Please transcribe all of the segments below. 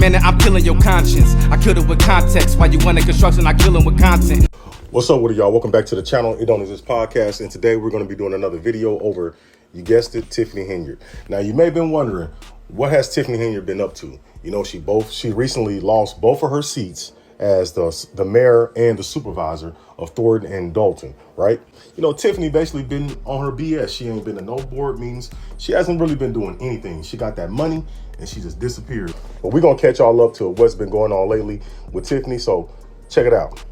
understanding, I'm killing your conscience. I killed it with context. While you wanted construction, I kill it with content. What's up with y'all? Welcome back to the channel, Itdontexistpodcast, and today we're going to be doing another video over, you guessed it, Tiffany Henyard. Now, you may have been wondering, what has Tiffany Henyard been up to? You know, she recently lost both of her seats as the mayor and the supervisor of Thornton and Dolton, right? You know, Tiffany basically been on her BS. She ain't been to no board meetings. She hasn't really been doing anything. She got that money and she just disappeared. But we're going to catch y'all up to what's been going on lately with Tiffany, so check it out.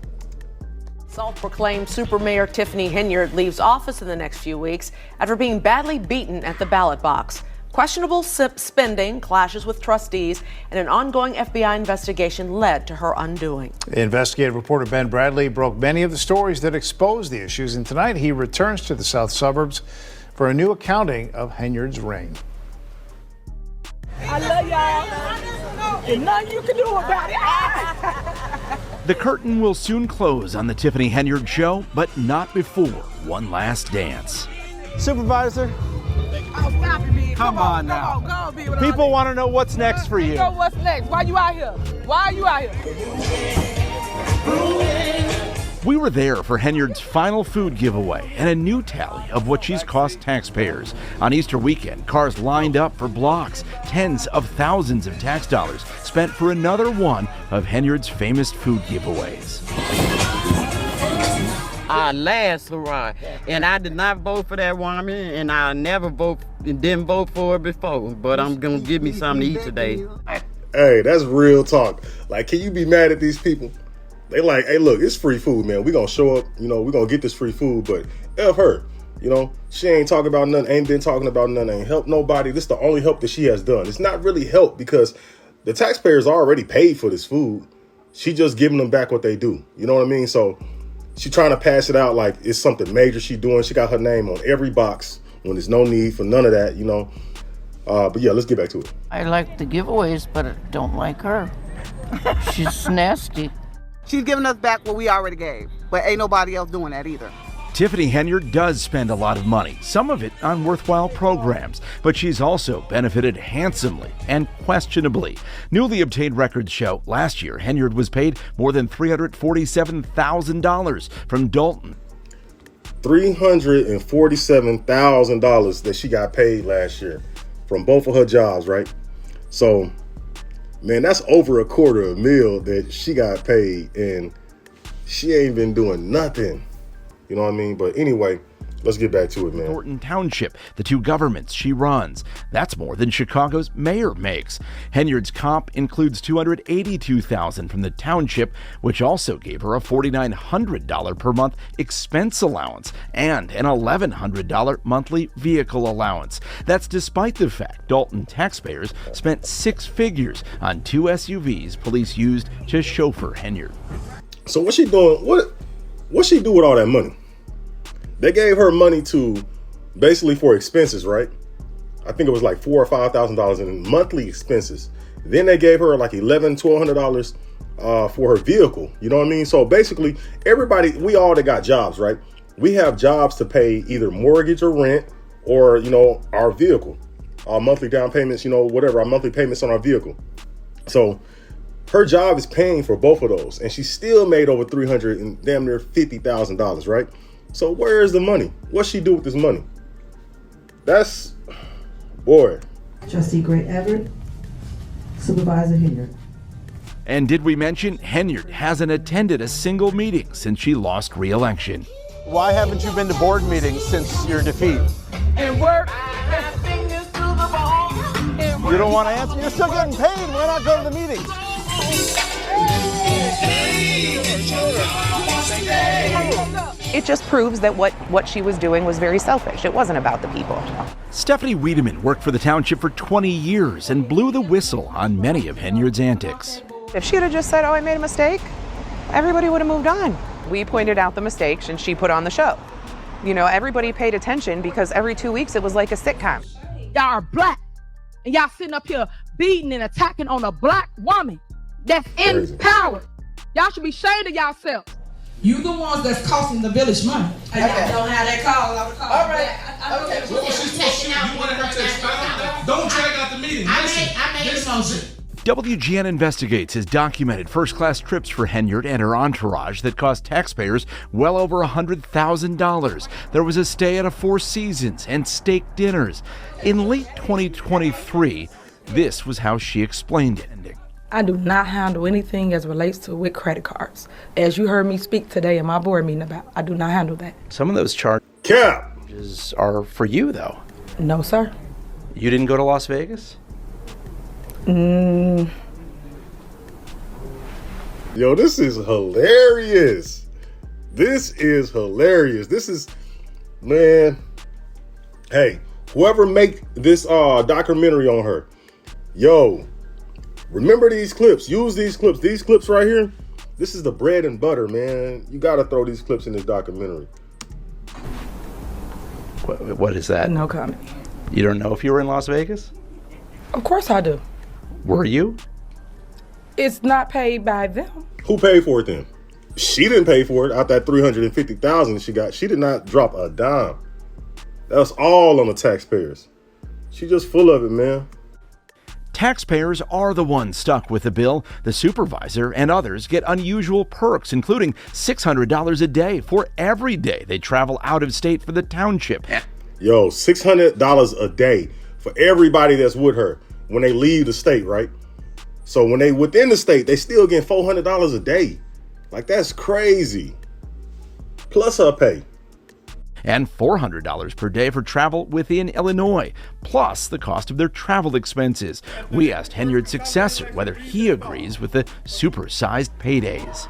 Self-proclaimed super mayor Tiffany Henyard leaves office in the next few weeks after being badly beaten at the ballot box. Questionable spending, clashes with trustees, and an ongoing FBI investigation led to her undoing. Investigative reporter Ben Bradley broke many of the stories that exposed the issues, and tonight he returns to the south suburbs for a new accounting of Henyard's reign. I love y'all. There's nothing you can do about it. The curtain will soon close on the Tiffany Henyard show, but not before one last dance. Supervisor, Come on now. people want to know what's next for you. Know what's next? Why you out here? Why are you out here? We were there for Henyard's final food giveaway and a new tally of what she's cost taxpayers. On Easter weekend, cars lined up for blocks, tens of thousands of tax dollars spent for another one of Henyard's famous food giveaways. Our last hurrah, and I did not vote for that woman, and I never didn't vote for her before, but I'm gonna give me something to eat today. Hey, that's real talk. Like, can you be mad at these people? They like, hey, look, it's free food, man. We gonna show up, you know, we gonna get this free food, but F her, you know, she ain't talking about nothing, ain't been talking about nothing, ain't helped nobody. This is the only help that she has done. It's not really help because the taxpayers already paid for this food. She just giving them back what they do. You know what I mean? So she trying to pass it out like it's something major she doing. She got her name on every box when there's no need for none of that, you know. But yeah, let's get back to it. I like the giveaways, but I don't like her. She's nasty. She's giving us back what we already gave, but ain't nobody else doing that either. Tiffany Henyard does spend a lot of money, some of it on worthwhile programs, but she's also benefited handsomely and questionably. Newly obtained records show last year Henyard was paid more than $347,000 from Dolton. $347,000 that she got paid last year from both of her jobs, right? So, man, that's over $250,000 that she got paid, and she ain't been doing nothing. You know what I mean? But anyway, let's get back to it, man. Thornton Township, the two governments she runs. That's more than Chicago's mayor makes. Henyard's comp includes $282,000 from the township, which also gave her a $4,900 per month expense allowance and an $1,100 monthly vehicle allowance. That's despite the fact Dolton taxpayers spent six figures on two SUVs police used to chauffeur Henyard. So what's she doing? What's she do with all that money? They gave her money to basically for expenses, right? I think it was like $4,000 or $5,000 in monthly expenses. Then they gave her like $1,100-$1,200 for her vehicle. You know what I mean? So basically, everybody, we all that got jobs, right? We have jobs to pay either mortgage or rent, or you know, our vehicle, our monthly down payments, you know, whatever, our monthly payments on our vehicle. So her job is paying for both of those, and she still made over $300,000 and damn near $50,000, right? So where is the money? What's she do with this money? That's, boy. Trustee Great Everett, Supervisor Henyard. And did we mention Henyard hasn't attended a single meeting since she lost re-election? Why haven't you been to board meetings since your defeat? And work. You don't want to answer? You're still getting paid. Why not go to the meetings? It just proves that what she was doing was very selfish. It wasn't about the people. Stephanie Wiedemann worked for the township for 20 years and blew the whistle on many of Henyard's antics. If she would have just said, oh, I made a mistake, everybody would have moved on. We pointed out the mistakes and she put on the show. You know, everybody paid attention because every 2 weeks it was like a sitcom. Y'all are black, and y'all sitting up here beating and attacking on a black woman that's in power. Y'all should be ashamed of yourselves. You the ones that's costing the village money. Okay. I don't have that call. All right. Okay. What was she supposed to do? You wanted her to expound? Don't drag out the meeting. I made a motion. WGN Investigates has documented first-class trips for Henyard and her entourage that cost taxpayers well over $100,000. There was a stay at a Four Seasons and steak dinners. In late 2023, this was how she explained it. I do not handle anything as relates to with credit cards. As you heard me speak today in my board meeting about, I do not handle that. Some of those charges are for you, though. No, sir. You didn't go to Las Vegas? Yo, this is hilarious. This is, man. Hey, whoever make this documentary on her, yo, remember these clips. Use these clips. These clips right here. This is the bread and butter, man. You got to throw these clips in this documentary. What is that? No comment. You don't know if you were in Las Vegas? Of course I do. Were you? It's not paid by them. Who paid for it then? She didn't pay for it. Out that $350,000 she got, she did not drop a dime. That's all on the taxpayers. She just full of it, man. Taxpayers are the ones stuck with the bill. The supervisor and others get unusual perks, including $600 a day for every day they travel out of state for the township. Yo, $600 a day for everybody that's with her when they leave the state, right? So when they within the state, they still get $400 a day. Like, that's crazy. Plus her pay. And $400 per day for travel within Illinois, plus the cost of their travel expenses. We asked Henyard's successor whether he agrees with the supersized paydays.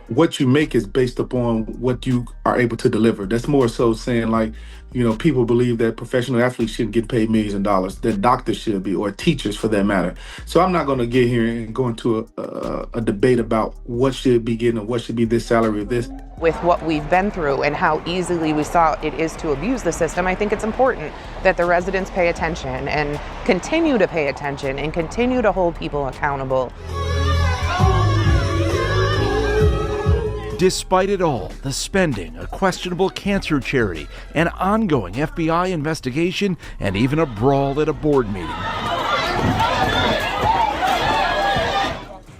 What you make is based upon what you are able to deliver. That's more so saying, like, you know, people believe that professional athletes shouldn't get paid millions of dollars, that doctors should be, or teachers for that matter. So I'm not going to get here and go into a debate about what should be getting or what should be this salary or this. With what we've been through and how easily we saw it is to abuse the system, I think it's important that the residents pay attention and continue to pay attention and continue to hold people accountable. Despite it all, the spending, a questionable cancer charity, an ongoing FBI investigation, and even a brawl at a board meeting.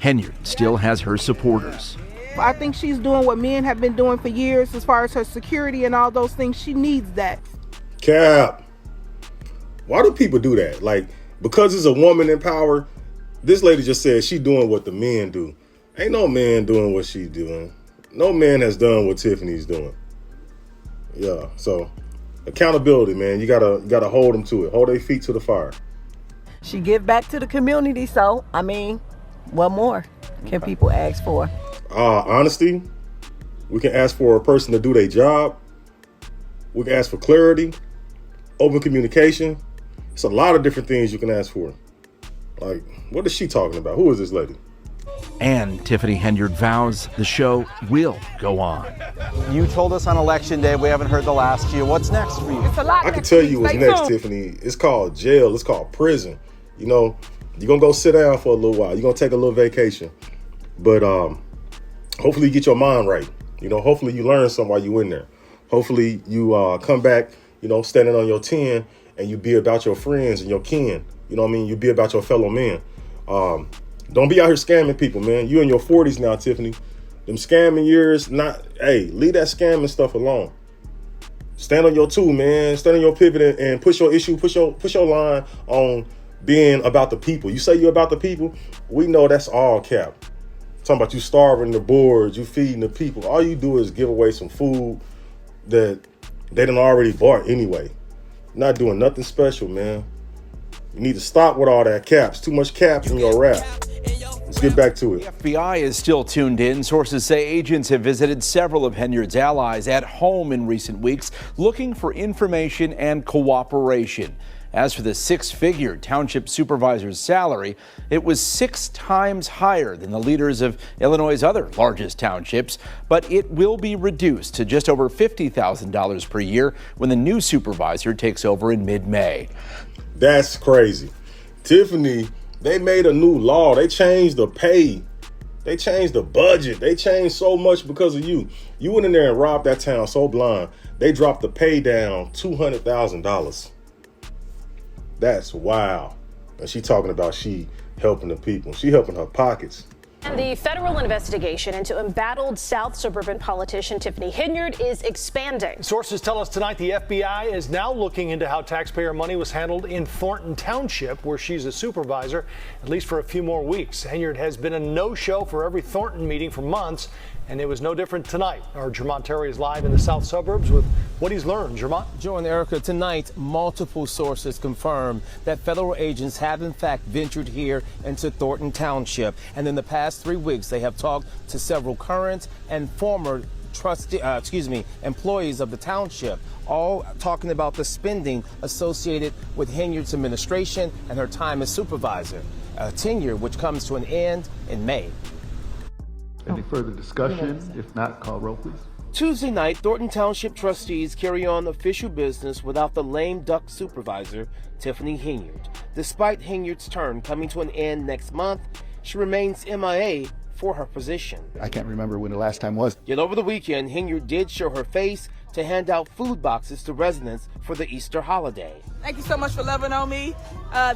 Henyard still has her supporters. I think she's doing what men have been doing for years as far as her security and all those things. She needs that. Cap. Why do people do that? Like, because it's a woman in power, this lady just said she doing what the men do. Ain't no man doing what she's doing. No man has done what Tiffany's doing. Yeah, so accountability, man. You gotta hold them to it. Hold their feet to the fire. She give back to the community, so I mean, what more can people ask for? Honesty. We can ask for a person to do their job. We can ask for clarity, open communication. It's a lot of different things you can ask for. Like, what is she talking about? Who is this lady? And Tiffany Henyard vows the show will go on. You told us on election day we haven't heard the last few. What's next for you? It's a lot. I can tell you what's next, Tiffany. It's called jail. It's called prison. You know, you're going to go sit down for a little while. You're going to take a little vacation. But hopefully you get your mind right. You know, hopefully you learn something while you're in there. Hopefully you come back, you know, standing on your 10 and you be about your friends and your kin. You know what I mean? You be about your fellow men. Don't be out here scamming people, man. You in your 40s now, Tiffany. Them scamming years, leave that scamming stuff alone. Stand on your two, man. Stand on your pivot and push your issue, push your line on being about the people. You say you're about the people, we know that's all cap. Talking about you starving the boards, you feeding the people. All you do is give away some food that they done already bought anyway. Not doing nothing special, man. You need to stop with all that caps. Too much caps in your rap. Let's get back to it. The FBI is still tuned in. Sources say agents have visited several of Henyard's allies at home in recent weeks, looking for information and cooperation. As for the six-figure township supervisor's salary, it was 6 times higher than the leaders of Illinois' other largest townships, but it will be reduced to just over $50,000 per year when the new supervisor takes over in mid-May. That's crazy. Tiffany, they made a new law. They changed the pay. They changed the budget. They changed so much because of you. You went in there and robbed that town so blind. They dropped the pay down $200,000. That's wild. And she talking about she helping the people. She helping her pockets. And the federal investigation into embattled South suburban politician Tiffany Henyard is expanding. Sources tell us tonight the FBI is now looking into how taxpayer money was handled in Thornton Township, where she's a supervisor, at least for a few more weeks. Henyard has been a no-show for every Thornton meeting for months, and it was no different tonight. Our Jermont Terry is live in the South suburbs with what he's learned. Jermont? Joe and Erica, tonight, multiple sources confirm that federal agents have in fact ventured here into Thornton Township. And in the past 3 weeks, they have talked to several current and former employees of the township, all talking about the spending associated with Henyard's administration and her time as supervisor, a tenure which comes to an end in May. Any further discussion? If not, call roll, please. Tuesday night, Thornton Township trustees carry on official business without the lame duck supervisor, Tiffany Henyard. Despite Henyard's term coming to an end next month, she remains MIA for her position. I can't remember when the last time was. Yet over the weekend, Henyard did show her face to hand out food boxes to residents for the Easter holiday. Thank you so much for loving on me.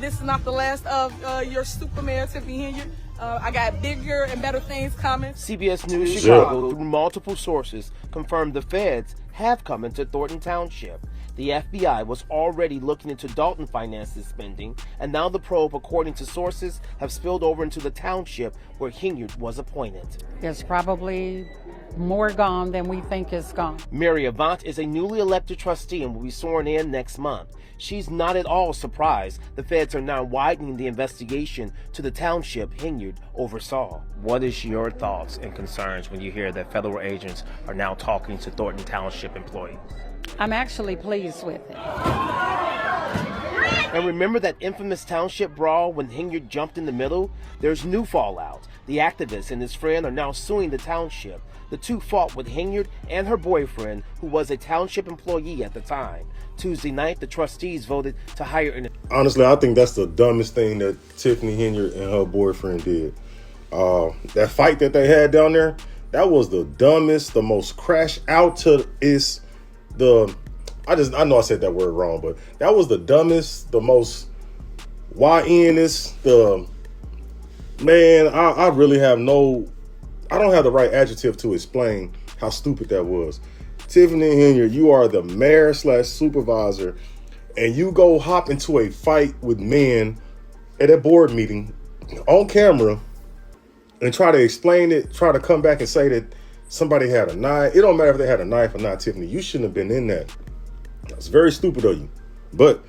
This is not the last of your super mayor, Tiffany Henyard. I got bigger and better things coming. CBS News Chicago, through multiple sources, confirmed the feds have come into Thornton Township. The FBI was already looking into Dolton finances spending, and now the probe, according to sources, have spilled over into the township where Henyard was appointed. There's probably more gone than we think is gone. Mary Avant is a newly elected trustee and will be sworn in next month. She's not at all surprised the feds are now widening the investigation to the township Henyard oversaw. What is your thoughts and concerns when you hear that federal agents are now talking to Thornton Township employees? I'm actually pleased with it. And remember that infamous township brawl when Henyard jumped in the middle? There's new fallout. The activist and his friend are now suing the township. The two fought with Henyard and her boyfriend, who was a township employee at the time. Tuesday night, the trustees voted to hire an... Honestly, I think that's the dumbest thing that Tiffany Henyard and her boyfriend did. That fight that they had down there, that was the dumbest, the most crash out to is the... I know I said that word wrong, but that was the dumbest, the most YN-est, the... Man, I really have no... I don't have the right adjective to explain how stupid that was. Tiffany Henyard, you are the mayor/supervisor, and you go hop into a fight with men at a board meeting on camera and try to explain it, try to come back and say that somebody had a knife. It don't matter if they had a knife or not, Tiffany. You shouldn't have been in that. That's very stupid of you. But,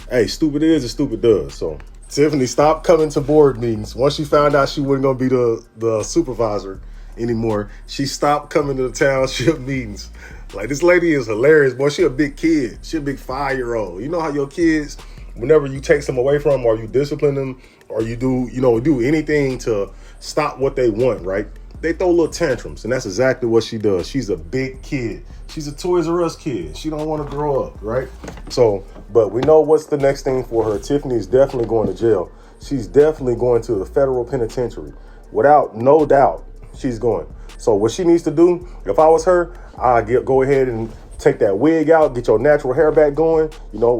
hey, stupid is and stupid does. So, Tiffany stopped coming to board meetings. Once she found out she wasn't going to be the supervisor anymore, she stopped coming to the township meetings. Like, this lady is hilarious, boy. She a big kid. She a big 5-year-old. You know how your kids, whenever you take them away from them or you discipline them or you do anything to stop what they want, right? They throw little tantrums, and that's exactly what she does. She's a big kid. She's a Toys R Us kid. She don't want to grow up, right? So, but we know what's the next thing for her. Tiffany's definitely going to jail. She's definitely going to the federal penitentiary. Without no doubt, she's going. So what she needs to do, if I was her, I'd go ahead and take that wig out, get your natural hair back going,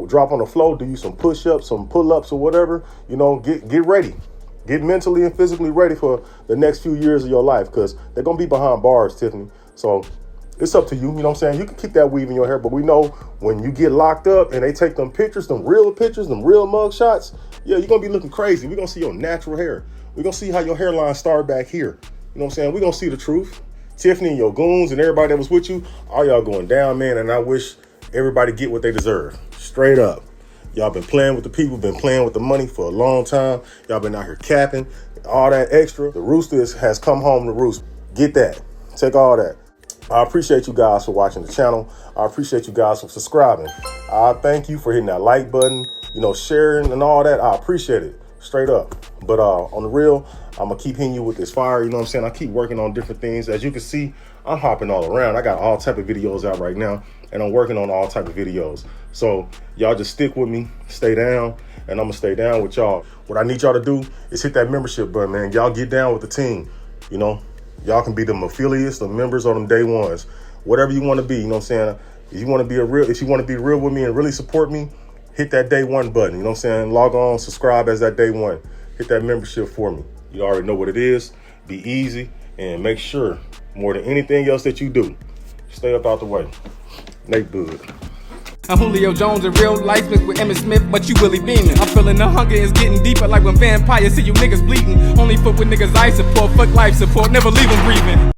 drop on the floor, do you some push-ups, some pull-ups or whatever, get ready. Get mentally and physically ready for the next few years of your life, because they're going to be behind bars, Tiffany. So it's up to you, you know what I'm saying? You can keep that weave in your hair, but we know when you get locked up and they take them pictures, them real mug shots, yeah, you're going to be looking crazy. We're going to see your natural hair. We're going to see how your hairline started back here. You know what I'm saying? We're going to see the truth. Tiffany and your goons and everybody that was with you, all y'all going down, man, and I wish everybody get what they deserve. Straight up. Y'all been playing with the people, been playing with the money for a long time. Y'all been out here capping, all that extra. The rooster has come home to roost. Get that. Take all that. I appreciate you guys for watching the channel. I appreciate you guys for subscribing. I thank you for hitting that like button, sharing and all that. I appreciate it. Straight up. But on the real, I'm going to keep hitting you with this fire. You know what I'm saying? I keep working on different things. As you can see, I'm hopping all around. I got all type of videos out right now, and I'm working on all type of videos. So y'all just stick with me, stay down, and I'm going to stay down with y'all. What I need y'all to do is hit that membership button, man. Y'all get down with the team. Y'all can be them affiliates, the members, or them day ones. Whatever you want to be, you know what I'm saying? If you want to be real with me and really support me, hit that day one button. You know what I'm saying? Log on, subscribe as that day one. hit that membership for me. You already know what it is. Be easy, and make sure, more than anything else that you do, stay up out the way. Nate Bud. I'm Julio Jones in real life, mixed with Emmitt Smith, but you Willie Beeman. I'm feeling the hunger is getting deeper, like when vampires see you niggas bleeding. Only fuck with niggas I support, fuck life support, never leave them breathing.